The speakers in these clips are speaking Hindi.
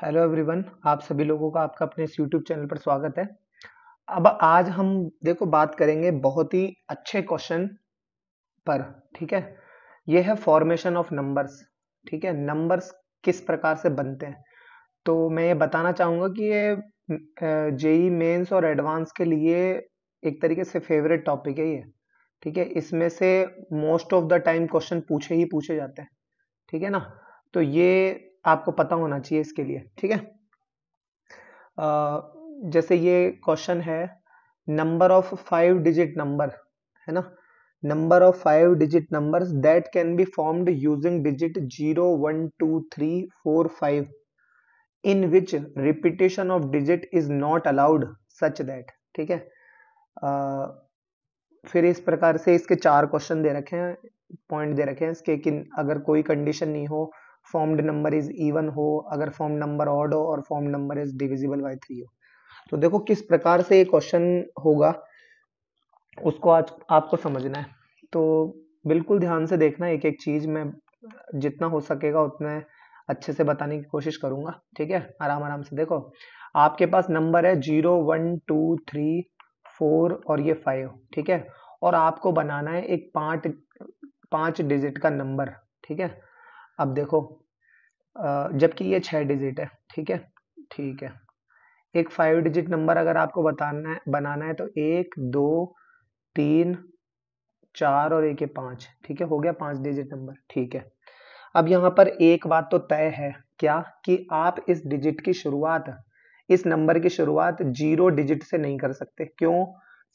हेलो एवरीवन, आप सभी लोगों का आपका अपने इस यूट्यूब चैनल पर स्वागत है। अब आज हम देखो बात करेंगे बहुत ही अच्छे क्वेश्चन पर। ठीक है, ये है फॉर्मेशन ऑफ नंबर्स। ठीक है, नंबर्स किस प्रकार से बनते हैं। तो मैं ये बताना चाहूंगा कि ये जेई मेंस और एडवांस के लिए एक तरीके से फेवरेट टॉपिक है ये। ठीक है, इसमें से most of the time question पूछे ही पूछे जाते हैं। ठीक है ना, तो ये आपको पता होना चाहिए इसके लिए। ठीक है, जैसे ये क्वेश्चन है, नंबर ऑफ 5 डिजिट नंबर, है ना। Number of 5 digit numbers that can be formed using digit 0 1 2 3 4 5 in which repetition of digit is not allowed such that. ठीक है, फिर इस प्रकार से इसके 4 क्वेश्चन दे रखे हैं, पॉइंट दे रखे हैं इसके कि अगर कोई कंडीशन नहीं हो, फॉर्म्ड नंबर इज इवन हो, अगर फॉर्म नंबर ऑड हो और form number is divisible by 3 हो। तो देखो किस प्रकार से ये क्वेश्चन होगा, उसको आज आपको समझना है। तो बिल्कुल ध्यान से देखना, एक एक चीज मैं जितना हो सकेगा उतना अच्छे से बताने की कोशिश करूंगा। ठीक है, आराम आराम से देखो। आपके पास नंबर है 0 1 2 3 4 और ये 5। ठीक है, और आपको बनाना है एक 5 डिजिट का नंबर। ठीक है, अब देखो, जबकि ये 6 डिजिट है। ठीक है, ठीक है, एक 5 डिजिट नंबर अगर आपको बताना है बनाना है तो 1 2 3 4 और एक 5। ठीक है, हो गया 5 डिजिट नंबर। ठीक है, अब यहाँ पर एक बात तो तय है, क्या कि आप इस डिजिट की शुरुआत, इस नंबर की शुरुआत 0 डिजिट से नहीं कर सकते। क्यों?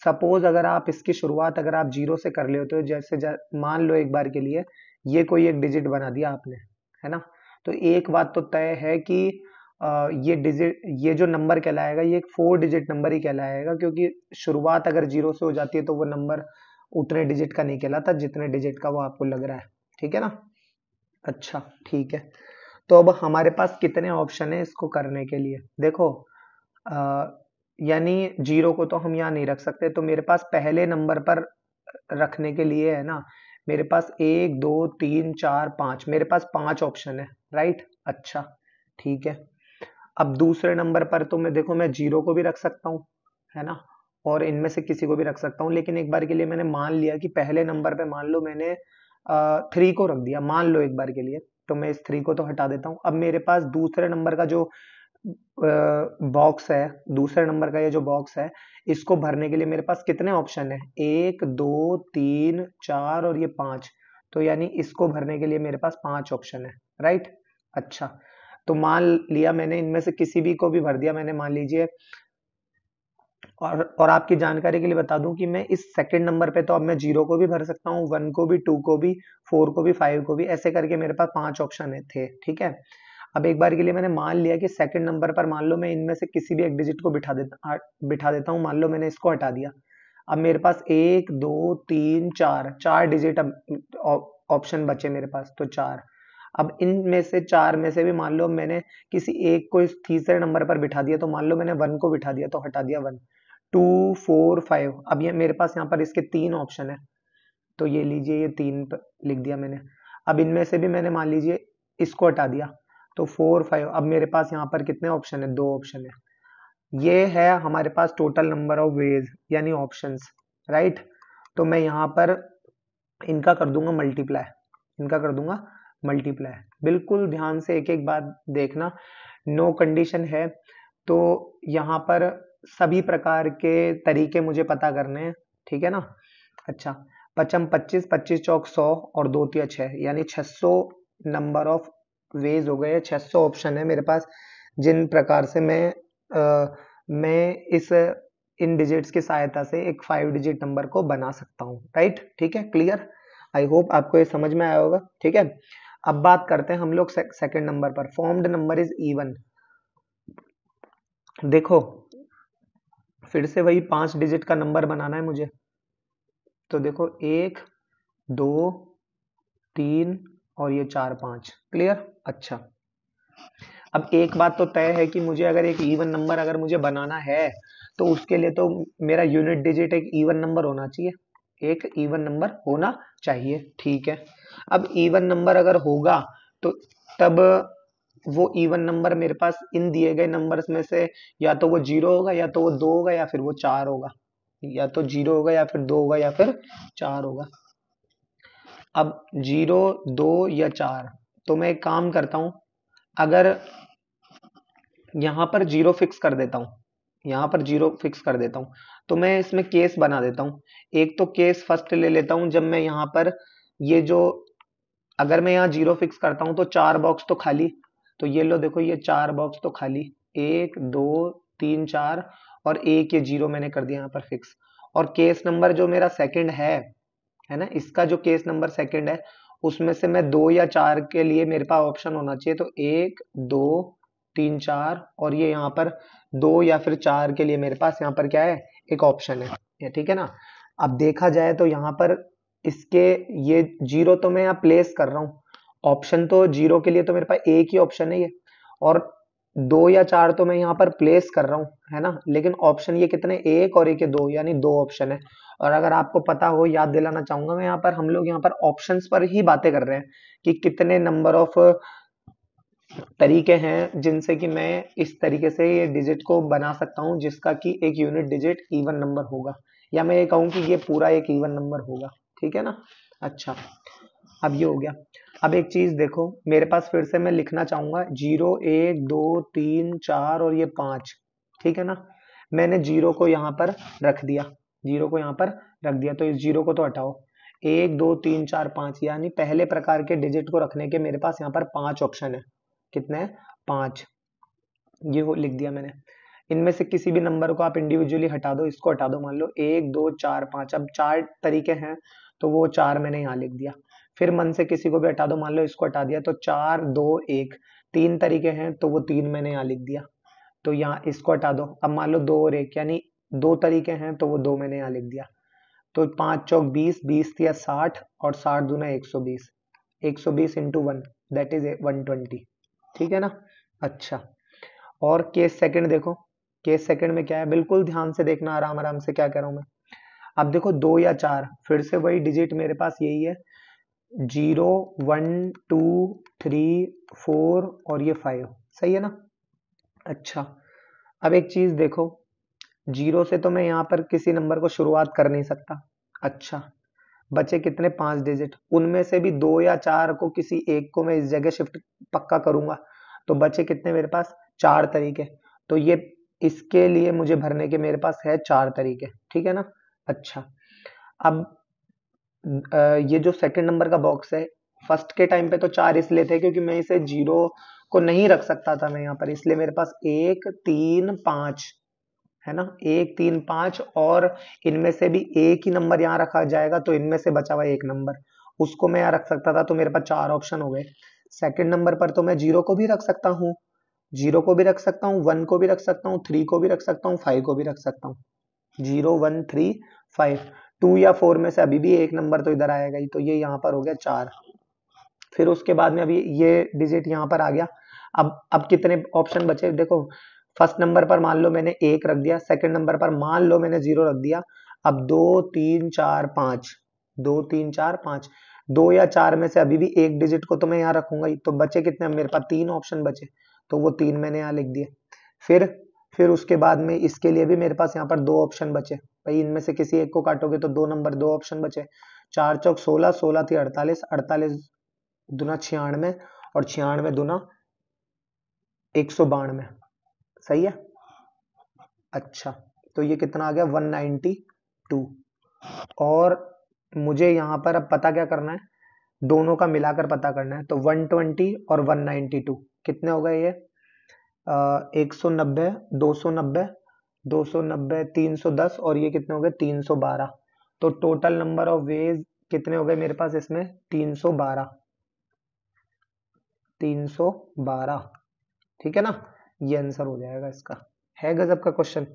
सपोज अगर आप इसकी शुरुआत अगर आप 0 से कर ले तो जैसे मान लो एक बार के लिए ये कोई एक डिजिट बना दिया आपने, है ना। तो एक बात तो तय है कि ये डिजिट, ये जो नंबर कहलाएगा ये एक 4 डिजिट नंबर ही कहलाएगा, क्योंकि शुरुआत अगर 0 से हो जाती है तो वो नंबर उतने डिजिट का नहीं कहलाता जितने डिजिट का वो आपको लग रहा है। ठीक है ना। अच्छा, ठीक है, तो अब हमारे पास कितने ऑप्शन है इसको करने के लिए। देखो, आ, यानी 0 को तो हम यहाँ नहीं रख सकते, तो मेरे पास पहले नंबर पर रखने के लिए है ना, मेरे पास 1 2 3 4 5, मेरे पास 5 ऑप्शन है। राइट, अच्छा, ठीक है। अब दूसरे नंबर पर तो मैं देखो मैं 0 को भी रख सकता हूँ, है ना, और इनमें से किसी को भी रख सकता हूँ, लेकिन एक बार के लिए मैंने मान लिया कि पहले नंबर पे मान लो मैंने 3 को रख दिया, मान लो एक बार के लिए, तो मैं इस 3 को तो हटा देता हूँ। अब मेरे पास दूसरे नंबर का जो बॉक्स है, दूसरे नंबर का ये जो बॉक्स है, इसको भरने के लिए मेरे पास कितने ऑप्शन है, 1 2 3 4 और ये 5। तो यानी इसको भरने के लिए मेरे पास 5 ऑप्शन है। राइट, अच्छा, तो मान लिया मैंने इनमें से किसी भी को भी भर दिया मैंने, मान लीजिए। और आपकी जानकारी के लिए बता दूं कि मैं इस सेकंड नंबर पे तो अब मैं 0 को भी भर सकता हूँ, 1 को भी, 2 को भी, 4 को भी, 5 को भी, ऐसे करके मेरे पास 5 ऑप्शन थे। ठीक है, अब एक बार के लिए मैंने मान लिया कि सेकंड नंबर पर मान लो मैं इनमें से किसी भी एक डिजिट को बिठा देता हूँ, मान लो मैंने इसको हटा दिया। अब मेरे पास 1 2 3 4 4 डिजिट अब ऑप्शन बचे मेरे पास, तो 4। अब इनमें से 4 में से भी मान लो मैंने किसी एक को इस तीसरे नंबर पर बिठा दिया, तो मान लो मैंने 1 को बिठा दिया तो हटा दिया 1। 2 4 5, अब ये मेरे पास यहाँ पर इसके 3 ऑप्शन है, तो ये लीजिए ये 3 लिख दिया मैंने। अब इनमें से भी मैंने मान लीजिए इसको हटा दिया, तो 4 5, अब मेरे पास यहाँ पर कितने ऑप्शन है, 2 ऑप्शन है। ये है हमारे पास टोटल नंबर ऑफ वेज यानी ऑप्शंस। राइट, तो मैं यहाँ पर इनका कर दूंगा मल्टीप्लाई, इनका कर दूंगा मल्टीप्लाई। बिल्कुल ध्यान से एक एक बात देखना, नो कंडीशन है तो यहाँ पर सभी प्रकार के तरीके मुझे पता करने हैं। ठीक है ना, अच्छा, 25 25 चौक 100 और 2 तिया 6, यानी 600 नंबर ऑफ वेज हो गए, 600 ऑप्शन है मेरे पास जिन प्रकार से मैं इस इन डिजिट्स की सहायता से एक 5 डिजिट नंबर को बना सकता हूँ। राइट, ठीक है, क्लियर। आई होप आपको ये समझ में आया होगा। ठीक है, अब बात करते हैं हम लोग सेकंड नंबर पर, फॉर्म्ड नंबर इज इवन। देखो, फिर से वही 5 डिजिट का नंबर बनाना है मुझे, तो देखो 1 2 3 और ये 4 5, क्लियर। अच्छा, अब एक बात तो तय है कि मुझे अगर एक इवन नंबर अगर मुझे बनाना है तो उसके लिए तो मेरा यूनिट डिजिट एक इवन नंबर होना चाहिए, एक इवन नंबर होना चाहिए। ठीक है, अब इवन नंबर अगर होगा तो तब वो इवन नंबर मेरे पास इन दिए गए नंबर्स में से या तो वो 0 होगा, या तो वो 2 होगा, या फिर वो 4 होगा। या तो 0 होगा, या फिर 2 होगा, या फिर 4 होगा। अब 0, 2 या 4, तो मैं एक काम करता हूं, अगर यहां पर 0 फिक्स कर देता हूं, यहां पर 0 फिक्स कर देता हूं, तो मैं इसमें केस बना देता हूं। एक तो केस फर्स्ट ले लेता हूं, जब मैं यहां पर ये जो, अगर मैं यहाँ 0 फिक्स करता हूं तो 4 बॉक्स तो खाली, तो ये लो देखो, ये 4 बॉक्स तो खाली, 1 2 3 4, और एक ये 0 मैंने कर दिया यहाँ पर फिक्स। और केस नंबर जो मेरा सेकंड है ना, इसका जो केस नंबर सेकंड है, उसमें से मैं 2 या 4 के लिए मेरे पास ऑप्शन होना चाहिए, तो 1 2 3 4, और ये यहाँ पर 2 या फिर 4 के लिए मेरे पास यहाँ पर क्या है, एक ऑप्शन है, ये ठीक है ना। अब देखा जाए तो यहाँ पर इसके, ये 0 तो मैं यहाँ प्लेस कर रहा हूँ, ऑप्शन तो 0 के लिए तो मेरे पास एक ही ऑप्शन है ये, और 2 या 4 तो मैं यहाँ पर प्लेस कर रहा हूँ, है ना, लेकिन ऑप्शन ये कितने, एक और एक है 2, यानी 2 ऑप्शन है। और अगर आपको पता हो, याद दिलाना चाहूंगा मैं, यहाँ पर हम लोग यहाँ पर ऑप्शंस पर ही बातें कर रहे हैं कि कितने नंबर ऑफ तरीके हैं जिनसे कि मैं इस तरीके से ये डिजिट को बना सकता हूँ, जिसका कि एक यूनिट डिजिट इवन नंबर होगा, या मैं ये कहूँ कि ये पूरा एक इवन नंबर होगा, ठीक है ना। अच्छा, अब ये हो गया। अब एक चीज देखो, मेरे पास फिर से मैं लिखना चाहूंगा 0 1 2 3 4 और ये 5, ठीक है ना। मैंने 0 को यहाँ पर रख दिया, 0 को यहाँ पर रख दिया, तो इस 0 को तो हटाओ। 1 2 3 4 5, यानी पहले प्रकार के डिजिट को रखने के मेरे पास यहाँ पर 5 ऑप्शन है। कितने हैं, 5। ये वो लिख दिया मैंने। इनमें से किसी भी नंबर को आप इंडिविजुअली हटा दो, इसको हटा दो, मान लो 1 2 4 5, अब 4 तरीके हैं, तो वो 4 मैंने यहाँ लिख दिया। फिर मन से किसी को भी हटा दो, मान लो इसको हटा दिया, तो 4 2 1, 3 तरीके हैं, तो वो 3 मैंने यहाँ लिख दिया। तो यहाँ इसको हटा दो, अब मान लो 2 और 1, यानी 2 तरीके हैं, तो वो 2 मैंने यहाँ लिख दिया। तो 5 चौक 20, 20 या 60, और 60 दूना 120, 120 इंटू 1, दैट इज 120, ठीक है ना। अच्छा, और केस सेकंड देखो, केस सेकंड में क्या है, बिल्कुल ध्यान से देखना, आराम आराम से क्या कह रहा हूं मैं। अब देखो 2 या 4, फिर से वही डिजिट मेरे पास यही है, 0 1 2 3 4 और ये 5, सही है ना। अच्छा, अब एक चीज देखो, 0 से तो मैं यहाँ पर किसी नंबर को शुरुआत कर नहीं सकता। अच्छा, बचे कितने, 5 डिजिट, उनमें से भी 2 या 4 को किसी एक को मैं इस जगह शिफ्ट पक्का करूंगा, तो बचे कितने मेरे पास, 4 तरीके। तो ये, इसके लिए मुझे भरने के मेरे पास है 4 तरीके, ठीक है ना। अच्छा, अब ये जो सेकंड नंबर का बॉक्स है, फर्स्ट के टाइम पे तो 4 इसलिए थे क्योंकि मैं इसे 0 को नहीं रख सकता था मैं यहाँ पर, इसलिए मेरे पास 1 3 5 है ना, 1 3 5, और इनमें से भी एक ही नंबर यहाँ रखा जाएगा, तो इनमें से बचा हुआ एक नंबर, उसको मैं यहाँ रख सकता था, तो मेरे पास 4 ऑप्शन हो गए। सेकंड नंबर पर तो मैं 0 को भी रख सकता हूँ, 0 को भी रख सकता हूँ, 1 को भी रख सकता हूँ, 3 को भी रख सकता हूँ, 5 को भी रख सकता हूँ। 0 1 3 5, 2 या 4 में से अभी भी एक नंबर तो इधर आएगा ही, तो ये यहाँ पर हो गया 4। फिर उसके बाद में अभी ये डिजिट यहाँ पर आ गया। अब कितने ऑप्शन बचे देखो, फर्स्ट नंबर पर मान लो मैंने 1 रख दिया, सेकंड नंबर पर मान लो मैंने 0 रख दिया। अब 2 3 4 5, 2 3 4 5, 2 या 4 में से अभी भी एक डिजिट को तो मैं यहाँ रखूंगा ही, तो बचे कितने, मेरे पास 3 ऑप्शन बचे, तो वो 3 मैंने यहाँ लिख दिए। फिर फिर उसके बाद में इसके लिए भी मेरे पास यहाँ पर 2 ऑप्शन बचे, भाई इनमें से किसी एक को काटोगे तो 2 नंबर 2 ऑप्शन बचे। 4 चौक 16, 16 थी 48, 48 दूना 96, और 96 दूना 192, सही है। अच्छा, तो ये कितना आ गया, 192। और मुझे यहाँ पर अब पता क्या करना है, दोनों का मिलाकर पता करना है, तो 120 और 192 कितने हो गए ये, 190 290 290 310, और ये कितने हो गए, 312। तो टोटल नंबर ऑफ वेज कितने हो गए मेरे पास इसमें, 312, 312, ठीक है ना। ये आंसर हो जाएगा इसका, है गजब का क्वेश्चन।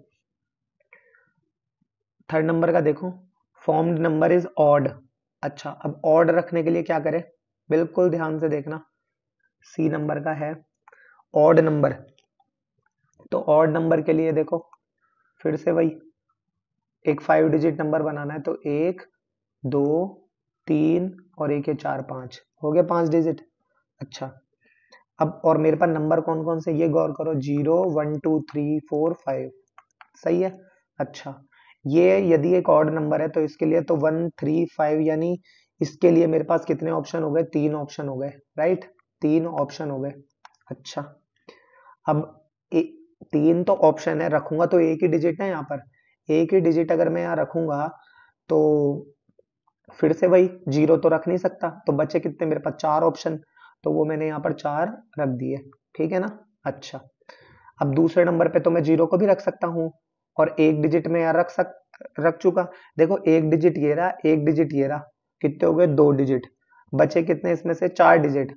थर्ड नंबर का देखो, फॉर्म्ड नंबर इज ऑड। अच्छा, अब ऑड रखने के लिए क्या करें, बिल्कुल ध्यान से देखना, सी नंबर का है ऑड नंबर। तो ऑड नंबर के लिए देखो, फिर से वही एक 5 डिजिट नंबर बनाना है, तो 1 2 3 और एक है 4 5, हो गया 5 डिजिट। अच्छा, अब और मेरे पास नंबर कौन कौन से, ये गौर करो, 0 1 2 3 4 5, सही है। अच्छा, ये यदि एक ऑड नंबर है तो इसके लिए तो 1 3 5, यानी इसके लिए मेरे पास कितने ऑप्शन हो गए, 3 ऑप्शन हो गए, राइट, 3 ऑप्शन हो गए। अच्छा, अब 3 तो ऑप्शन है, रखूंगा तो एक ही डिजिट है यहाँ पर, एक ही डिजिट अगर मैं यहाँ रखूंगा तो फिर से वही 0 तो रख नहीं सकता, तो बचे कितने मेरे पास, 4 ऑप्शन, तो वो मैंने यहाँ पर 4 रख दिए, ठीक है ना। अच्छा, अब दूसरे नंबर पे तो मैं 0 को भी रख सकता हूँ, और एक डिजिट में यहाँ रख चुका। देखो एक डिजिट ये रहा, एक डिजिट ये रहा, कितने हो गए, 2 डिजिट, बचे कितने इसमें से, 4 डिजिट,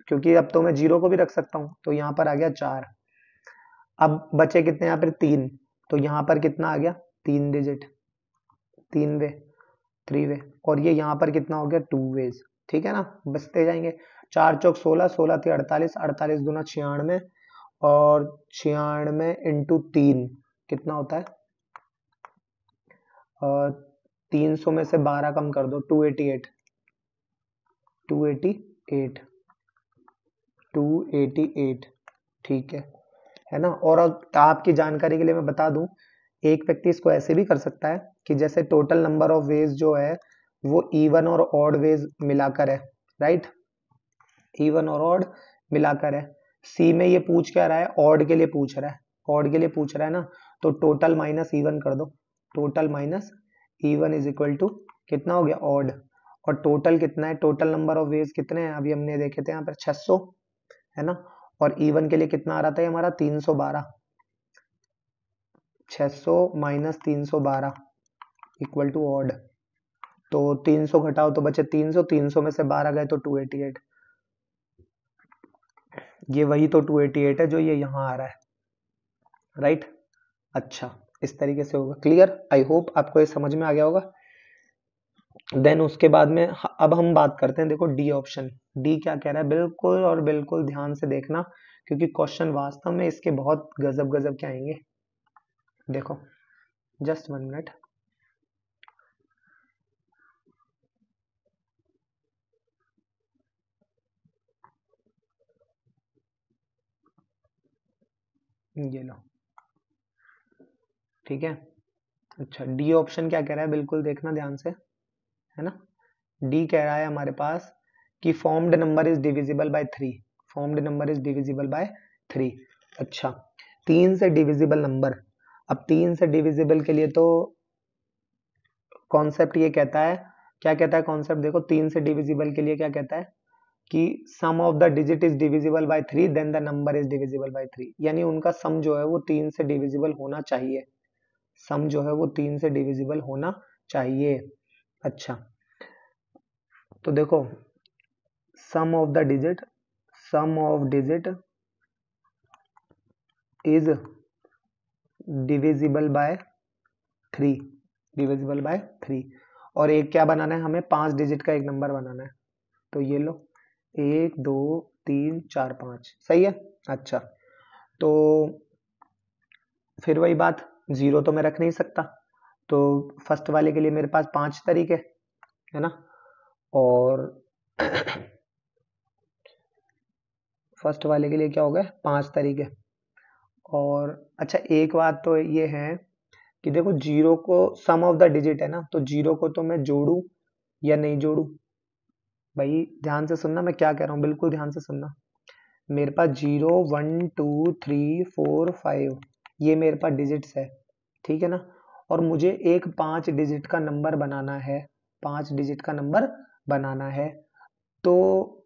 क्योंकि अब तो मैं 0 को भी रख सकता हूँ, तो यहाँ पर आ गया 4। अब बचे कितने यहाँ पर, 3, तो यहाँ पर कितना आ गया, 3 डिजिट, 3 वे, 3 वे, और ये यहाँ पर कितना हो गया, 2 वेज, ठीक है ना, बचते जाएंगे। 4 चौक 16, 16 थी 48, 48 दूना 96, और 96 इंटू 3 कितना होता है, 300 में से 12 कम कर दो, 288, 288, 288, ठीक है ना। और आपकी जानकारी के लिए मैं बता दूं, एक व्यक्ति इसको ऐसे भी कर सकता है कि जैसे टोटल नंबर ऑफ वेज जो है वो इवन और ऑड वेज मिलाकर है, राइट, इवन और ऑड मिलाकर है। सी में ये पूछ क्या रहा है, ऑड के लिए पूछ रहा है, ऑड के लिए पूछ रहा है ना, तो टोटल माइनस इवन कर दो, total minus even is equal to कितना हो गया, ऑड, और टोटल कितना है, टोटल नंबर ऑफ वेज कितने हैं, अभी हमने देखे थे यहाँ पर 600 है ना, और इवन के लिए कितना आ रहा था हमारा, 312, 600 माइनस 312 इक्वल टू ऑड, तो 300 घटाओ तो बचे 300, 300 में से 12 गए तो 288, ये वही तो 288 है जो ये यहाँ आ रहा है, राइट। अच्छा, इस तरीके से होगा, क्लियर, आई होप आपको ये समझ में आ गया होगा। देन उसके बाद में अब हम बात करते हैं, देखो डी ऑप्शन, डी क्या कह रहा है, बिल्कुल और बिल्कुल ध्यान से देखना, क्योंकि क्वेश्चन वास्तव में इसके बहुत गजब गजब के आएंगे। देखो जस्ट 1 मिनट, ये लो, ठीक है। अच्छा, डी ऑप्शन क्या कह रहा है, बिल्कुल देखना ध्यान से, है ना। डी कह रहा है हमारे पास कि formed number is divisible by 3, formed number is divisible by 3। अच्छा, 3 से डिविजिबल नंबर, अब 3 से डिविजिबल के लिए तो कॉन्सेप्ट ये कहता है, क्या कहता है कॉन्सेप्ट, देखो 3 से डिविजिबल के लिए क्या कहता है कि sum of the digit is divisible by 3 then the number is divisible by 3, यानी उनका सम जो है वो 3 से डिविजिबल होना चाहिए, सम जो है वो 3 से डिविजिबल होना चाहिए। अच्छा, तो देखो sum of the digit, sum of digit is divisible by 3, divisible by 3, और एक क्या बनाना है हमें, 5 डिजिट का एक नंबर बनाना है, तो ये लो 1 2 3 4 5, सही है। अच्छा, तो फिर वही बात, 0 तो मैं रख नहीं सकता, तो फर्स्ट वाले के लिए मेरे पास 5 तरीके है ना, और फर्स्ट वाले के लिए क्या हो गए, 5 तरीके। और अच्छा, एक बात तो ये है कि देखो 0 को, सम ऑफ द डिजिट है ना, तो 0 को तो मैं जोड़ू या नहीं जोड़ू, भाई ध्यान से सुनना मैं क्या कह रहा हूँ, बिल्कुल ध्यान से सुनना। मेरे पास 0 1 2 3 4 5 ये मेरे पास डिजिट्स है, ठीक है ना, और मुझे एक 5 डिजिट का नंबर बनाना है, 5 डिजिट का नंबर बनाना है, तो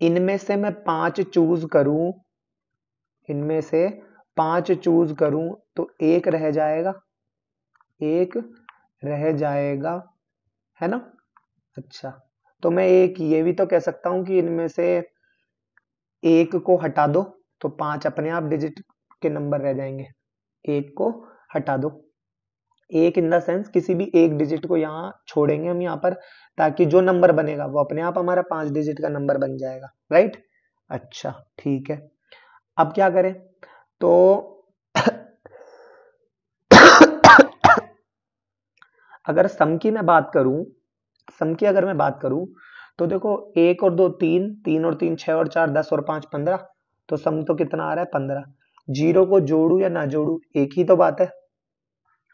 इनमें से मैं 5 चूज करूं, इनमें से 5 चूज करूं तो एक रह जाएगा, एक रह जाएगा, है ना। अच्छा, तो मैं एक ये भी तो कह सकता हूं कि इनमें से एक को हटा दो तो 5 अपने आप डिजिट के नंबर रह जाएंगे, एक को हटा दो, एक इन द सेंस किसी भी एक डिजिट को यहाँ छोड़ेंगे हम यहाँ पर, ताकि जो नंबर बनेगा वो अपने आप हमारा 5 डिजिट का नंबर बन जाएगा, राइट। अच्छा, ठीक है, अब क्या करें, तो अगर सम की मैं बात करूं, सम की अगर मैं बात करूं, तो देखो 1 और 2 3, 3 और 3 6 और 4 10 और 5 15, तो सम तो कितना आ रहा है 15। जीरो को जोड़ू या ना जोड़ू एक ही तो बात है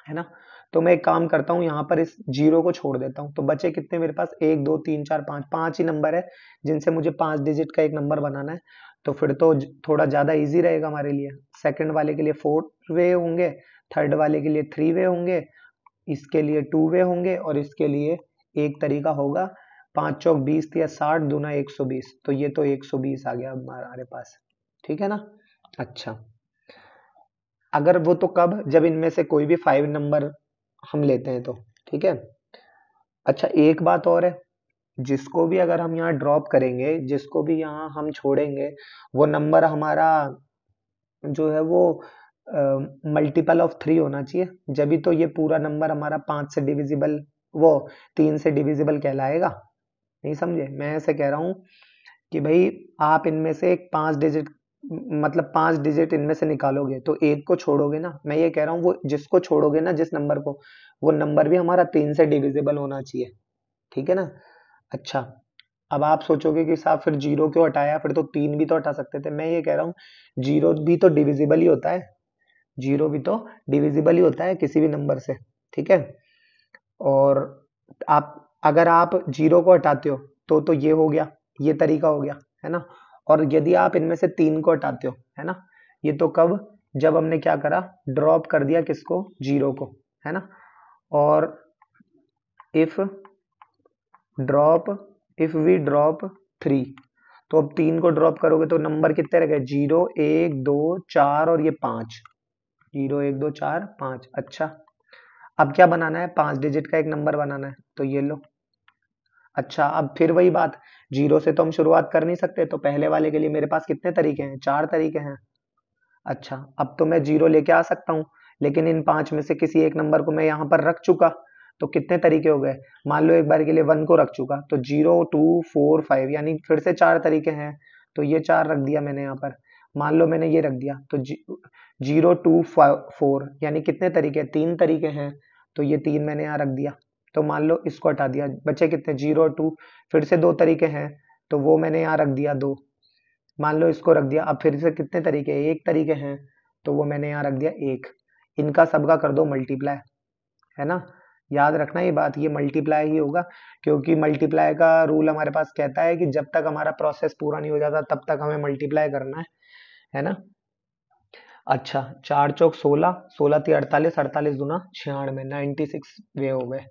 ना। तो मैं एक काम करता हूँ, यहाँ पर इस जीरो को छोड़ देता हूँ, तो बचे कितने मेरे पास 1 2 3 4 5, 5 ही नंबर है जिनसे मुझे 5 डिजिट का एक नंबर बनाना है। तो फिर तो थोड़ा ज्यादा इजी रहेगा हमारे लिए। सेकंड वाले के लिए 4 वे होंगे, थर्ड वाले के लिए 3 वे होंगे, इसके लिए 2 वे होंगे और इसके लिए एक तरीका होगा। 5 चौक 20 या 60 दूना 120, तो ये तो 120 आ गया हमारे पास। ठीक है ना। अच्छा, अगर वो तो कब, जब इनमें से कोई भी 5 नंबर हम लेते हैं तो। ठीक है। अच्छा, एक बात और है, जिसको भी अगर हम यहाँ ड्रॉप करेंगे, जिसको भी यहाँ हम छोड़ेंगे, वो नंबर हमारा जो है वो मल्टीपल ऑफ 3 होना चाहिए, जब तो ये पूरा नंबर हमारा 5 से डिविजिबल, वो 3 से डिविजिबल कहलाएगा। नहीं समझे, मैं ऐसे कह रहा हूँ कि भाई आप इनमें से एक 5 डिजिट, मतलब 5 डिजिट इनमें से निकालोगे तो एक को छोड़ोगे ना। मैं ये कह रहा हूँ वो जिसको छोड़ोगे ना, जिस नंबर को, वो नंबर भी हमारा 3 से डिविजिबल होना चाहिए। ठीक है ना। अच्छा, अब आप सोचोगे कि साहब फिर जीरो क्यों हटाया, फिर तो 3 भी तो हटा सकते थे। मैं ये कह रहा हूँ जीरो भी तो डिविजिबल ही होता है, जीरो भी तो डिविजिबल ही होता है किसी भी नंबर से। ठीक है। और आप, अगर आप जीरो को हटाते हो तो ये हो गया, ये तरीका हो गया, है ना। और यदि आप इनमें से 3 को हटाते हो, है ना, ये तो कब, जब हमने क्या करा, ड्रॉप कर दिया किसको, जीरो को, है ना। और if drop, if we drop 3, तो अब 3 को ड्रॉप करोगे तो नंबर कितने रह गए, 0 1 2 4 और ये 5, 0 1 2 4 5। अच्छा, अब क्या बनाना है, 5 डिजिट का एक नंबर बनाना है, तो ये लो। अच्छा, अब फिर वही बात, जीरो से तो हम शुरुआत कर नहीं सकते, तो पहले वाले के लिए मेरे पास कितने तरीके हैं, 4 तरीके हैं। अच्छा, अब तो मैं जीरो लेके आ सकता हूँ, लेकिन इन 5 में से किसी एक नंबर को मैं यहाँ पर रख चुका, तो कितने तरीके हो गए। मान लो एक बार के लिए 1 को रख चुका, तो 0 2 4 5, यानी फिर से 4 तरीके हैं, तो ये 4 रख दिया मैंने यहाँ पर। मान लो मैंने ये रख दिया, तो 0 2 4, यानी कितने तरीके, 3 तरीके हैं, तो ये 3 मैंने यहाँ रख दिया। तो मान लो इसको हटा दिया, बचे कितने, 0 2, फिर से 2 तरीके हैं, तो वो मैंने यहाँ रख दिया 2। मान लो इसको रख दिया, अब फिर से कितने तरीके, एक तरीके हैं, तो वो मैंने यहाँ रख दिया 1। इनका सबका कर दो मल्टीप्लाई, है ना। याद रखना ये बात, ये मल्टीप्लाई ही होगा, क्योंकि मल्टीप्लाई का रूल हमारे पास कहता है कि जब तक हमारा प्रोसेस पूरा नहीं हो जाता तब तक हमें मल्टीप्लाई करना है ना। अच्छा, 4 चौक 16, 16 ती 48, 48 दूना 96, 96 वे हो गए,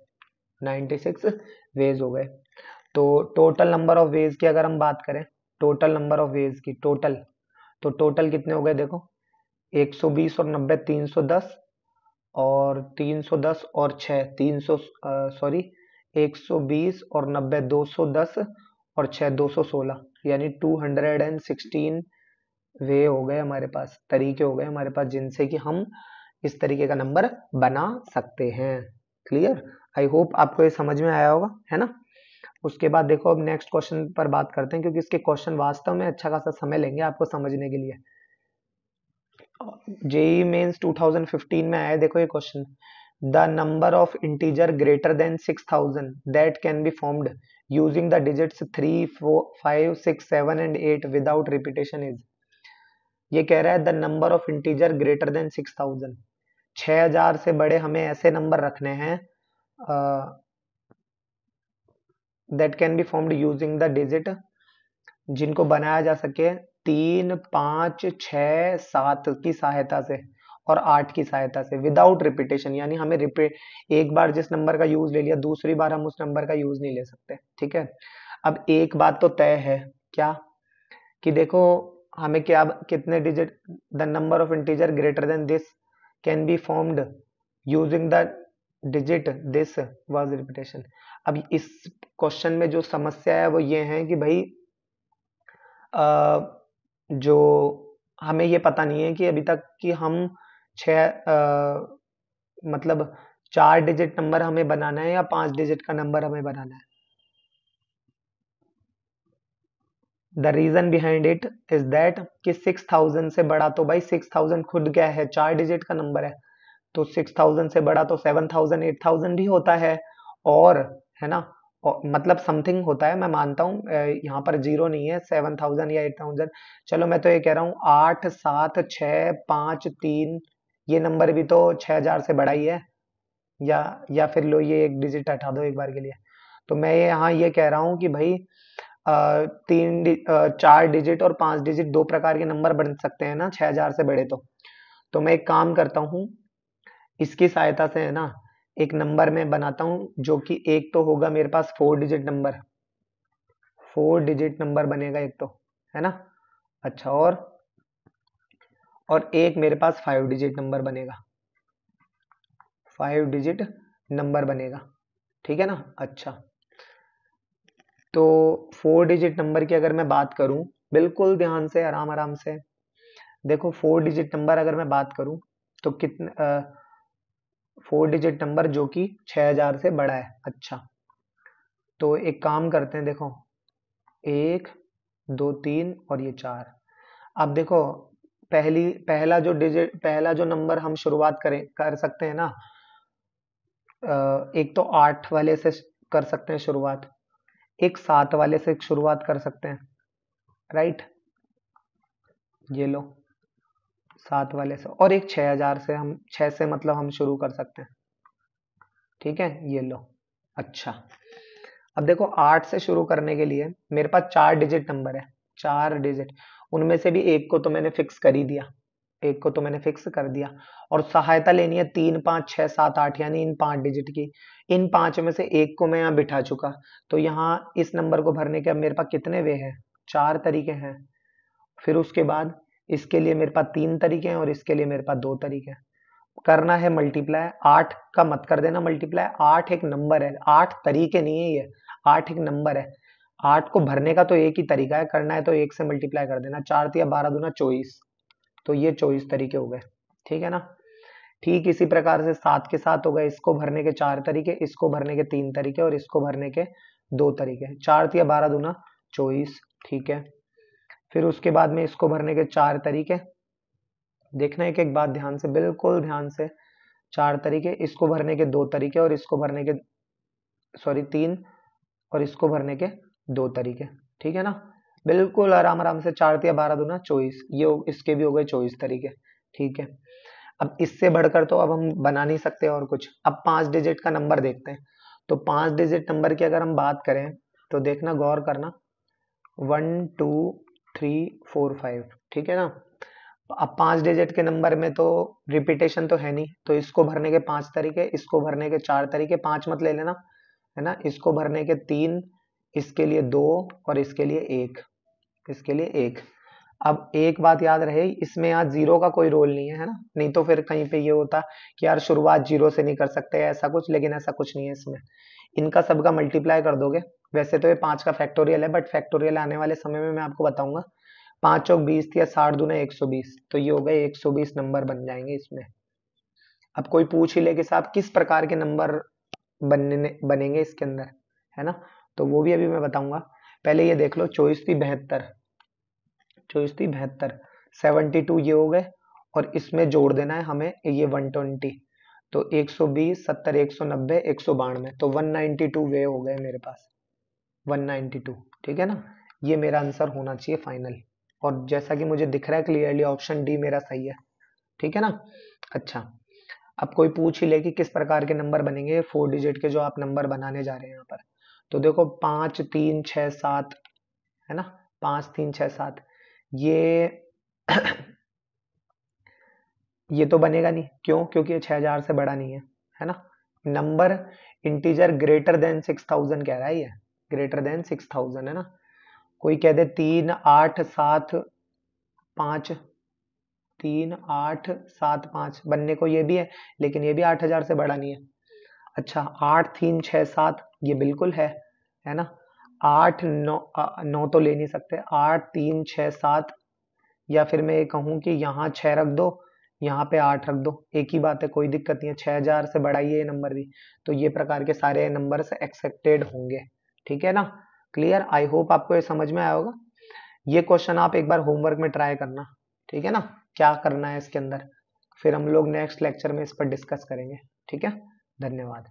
96 वेज हो गए। तो टोटल नंबर ऑफ वेज की अगर हम बात करें, टोटल नंबर ऑफ वेज की, टोटल, तो टोटल कितने हो गए देखो, 120 और 90 310, और 310 और 6 300, सॉरी 120 और 90 210 और 6 216, यानी 216 वे हो गए हमारे पास, तरीके हो गए हमारे पास जिनसे कि हम इस तरीके का नंबर बना सकते हैं। क्लियर, आई होप आपको ये समझ में आया होगा, है ना। उसके बाद देखो, अब नेक्स्ट क्वेश्चन पर बात करते हैं, क्योंकि इसके क्वेश्चन वास्तव में अच्छा खासा समय लेंगे आपको समझने के लिए। जेई मेंस 2015 में आया, देखो ये question, the number of integer greater than 6000 that can be formed using the digits 3 4 5 6 7 and 8 without repetition is. ये कह रहा है the number of integer greater than 6000, 6000 से बड़े हमें ऐसे नंबर रखने हैं that can be formed using the digit, जिनको बनाया जा सके 3 5 6 7 की सहायता से और 8 की सहायता से, विदाउट रिपीटेशन, यानी हमें रिपीट, एक बार जिस नंबर का यूज ले लिया दूसरी बार हम उस नंबर का यूज नहीं ले सकते। ठीक है। अब एक बात तो तय है, क्या, कि देखो हमें क्या, कितने digit, the number of integer greater than this can be formed using the digit this was repetition. अब इस क्वेश्चन में जो समस्या है वो ये है कि भाई जो हमें ये पता नहीं है कि अभी तक कि हम मतलब 4 डिजिट नंबर हमें बनाना है या 5 डिजिट का नंबर हमें बनाना है। The reason behind it is that कि 6000 से बड़ा तो भाई 6000 खुद क्या है, 4 डिजिट का नंबर है, तो 6000 से बड़ा तो 7000 8000 भी होता है, और, है ना, मतलब समथिंग होता है, मैं मानता हूँ यहाँ पर जीरो नहीं है, 7000 या 8000। चलो मैं तो ये कह रहा हूँ 8 7 6 5 3, ये नंबर भी तो 6000 से बड़ा ही है। या फिर लो ये एक डिजिट हटा दो एक बार के लिए। तो मैं यहाँ ये कह रहा हूँ कि भाई 4 डिजिट और 5 डिजिट दो प्रकार के नंबर बन सकते हैं ना 6000 से बड़े। तो मैं एक काम करता हूँ, इसकी सहायता से है ना एक नंबर में बनाता हूँ, जो कि एक तो होगा मेरे पास 4 डिजिट नंबर, 4 डिजिट नंबर बनेगा एक तो, है ना। अच्छा, और एक मेरे पास 5 डिजिट नंबर बनेगा, 5 डिजिट नंबर बनेगा, ठीक है ना। अच्छा, तो 4 डिजिट नंबर की अगर मैं बात करूं, बिल्कुल ध्यान से आराम आराम से देखो, 4 डिजिट नंबर अगर मैं बात करूं तो कितने 4 डिजिट नंबर जो कि 6000 से बड़ा है। अच्छा, तो एक काम करते हैं, देखो 1 2 3 और ये 4। अब देखो पहला जो नंबर हम शुरुआत कर सकते हैं ना, एक तो 8 वाले से कर सकते हैं शुरुआत, एक 7 वाले से शुरुआत कर सकते हैं, राइट। ये लो 7 वाले से, और एक 6000 से, हम 6 से मतलब हम शुरू कर सकते हैं, ठीक है। ये लो। अच्छा, अब देखो 8 से शुरू करने के लिए मेरे पास 4 डिजिट नंबर है, 4 डिजिट, उनमें से भी एक को तो मैंने फिक्स कर ही दिया, एक को तो मैंने फिक्स कर दिया। और सहायता लेनी है 3 5 6 7 8, यानी इन 5 डिजिट की। इन 5 में से एक को मैं यहाँ बिठा चुका, तो यहाँ इस नंबर को भरने के अब मेरे पास कितने वे हैं, 4 तरीके हैं। फिर उसके बाद इसके लिए मेरे पास 3 तरीके हैं और इसके लिए मेरे पास 2 तरीके हैं। करना है मल्टीप्लाई, 8 का मत कर देना मल्टीप्लाई, 8 एक नंबर है, 8 तरीके नहीं है ये, 8 एक नंबर है। 8 को भरने का तो एक ही तरीका है, करना है तो 1 से मल्टीप्लाई कर देना, 4 तिया 12 दूना 24, तो ये 24 तरीके हो गए, ठीक है ना। ठीक इसी प्रकार से 7 के साथ हो गए, इसको भरने के 4 तरीके, इसको भरने के 3 तरीके और इसको भरने के 2 तरीके। 4 तिया 12 दूना 24, ठीक है। फिर उसके बाद में इसको भरने के 4 तरीके, देखना एक एक बात ध्यान से, बिल्कुल ध्यान से। 4 तरीके, इसको भरने के 2 तरीके और इसको भरने के, सॉरी 3, और इसको भरने के 2 तरीके, ठीक है ना। बिल्कुल आराम आराम से, 4 तिया 12 दूना 24, इसके भी हो गए 24 तरीके, ठीक है। अब इससे बढ़कर तो अब हम बना नहीं सकते और कुछ। अब 5 डिजिट का नंबर देखते हैं। तो 5 डिजिट नंबर की अगर हम बात करें तो देखना, गौर करना, 1 2 3 4 5, ठीक है ना। अब 5 डिजिट के नंबर में तो रिपीटेशन तो है नहीं, तो इसको भरने के 5 तरीके, इसको भरने के 4 तरीके, 5 मत ले लेना, है ना। इसको भरने के 3, इसके लिए 2 और इसके लिए 1, इसके लिए 1। अब एक बात याद रहे, इसमें यहाँ जीरो का कोई रोल नहीं है ना, नहीं तो फिर कहीं पे ये होता कि यार शुरुआत जीरो से नहीं कर सकते ऐसा कुछ, लेकिन ऐसा कुछ नहीं है इसमें। इनका सबका मल्टीप्लाई कर दोगे। वैसे तो ये 5 का फैक्टोरियल है, बट फैक्टोरियल आने वाले समय में मैं आपको बताऊंगा। 5 चौक 20 या 60 दूना 120, तो ये हो गए 120 नंबर बन जाएंगे इसमें। अब कोई पूछ ही ले कि साहब किस प्रकार के नंबर बनेंगे इसके अंदर, है ना, तो वो भी अभी मैं बताऊंगा। पहले ये देख लो, 24 थी 72, 72 ये हो गए, और इसमें जोड़ देना है हमें ये 120, तो 120 70 190 192, तो 192 वे हो गए मेरे पास, 192, ठीक है ना। ये मेरा आंसर होना चाहिए फाइनल, और जैसा कि मुझे दिख रहा है क्लियरली ऑप्शन डी मेरा सही है, ठीक है ना। अच्छा, अब कोई पूछ ही ले कि किस प्रकार के नंबर बनेंगे 4 डिजिट के जो आप नंबर बनाने जा रहे हैं यहाँ पर। तो देखो 5 3 6 7, है ना, 5 3 6 7, ये ये तो बनेगा नहीं, क्यों, क्योंकि ये 6000 से बड़ा नहीं है ना। नंबर इंटीजर ग्रेटर देन 6000 कह रहा है, ये ग्रेटर देन 6000 है ना। कोई कह दे 3 8 7 5, 3 8 7 5 बनने को ये भी है, लेकिन ये भी 8000 से बड़ा नहीं है। अच्छा, 8 3 6 7 ये बिल्कुल है ना। 8 9 9 तो ले नहीं सकते, 8 3 6 7, या फिर मैं ये कहूँ कि यहाँ 6 रख दो, यहाँ पे 8 रख दो, एक ही बात है, कोई दिक्कत नहीं है, 6000 से बड़ा ही है ये नंबर भी। तो ये प्रकार के सारे नंबर एक्सेप्टेड होंगे, ठीक है ना। क्लियर, आई होप आपको ये समझ में आया होगा। ये क्वेश्चन आप एक बार होमवर्क में ट्राई करना, ठीक है ना, क्या करना है इसके अंदर। फिर हम लोग नेक्स्ट लेक्चर में इस पर डिस्कस करेंगे, ठीक है। धन्यवाद।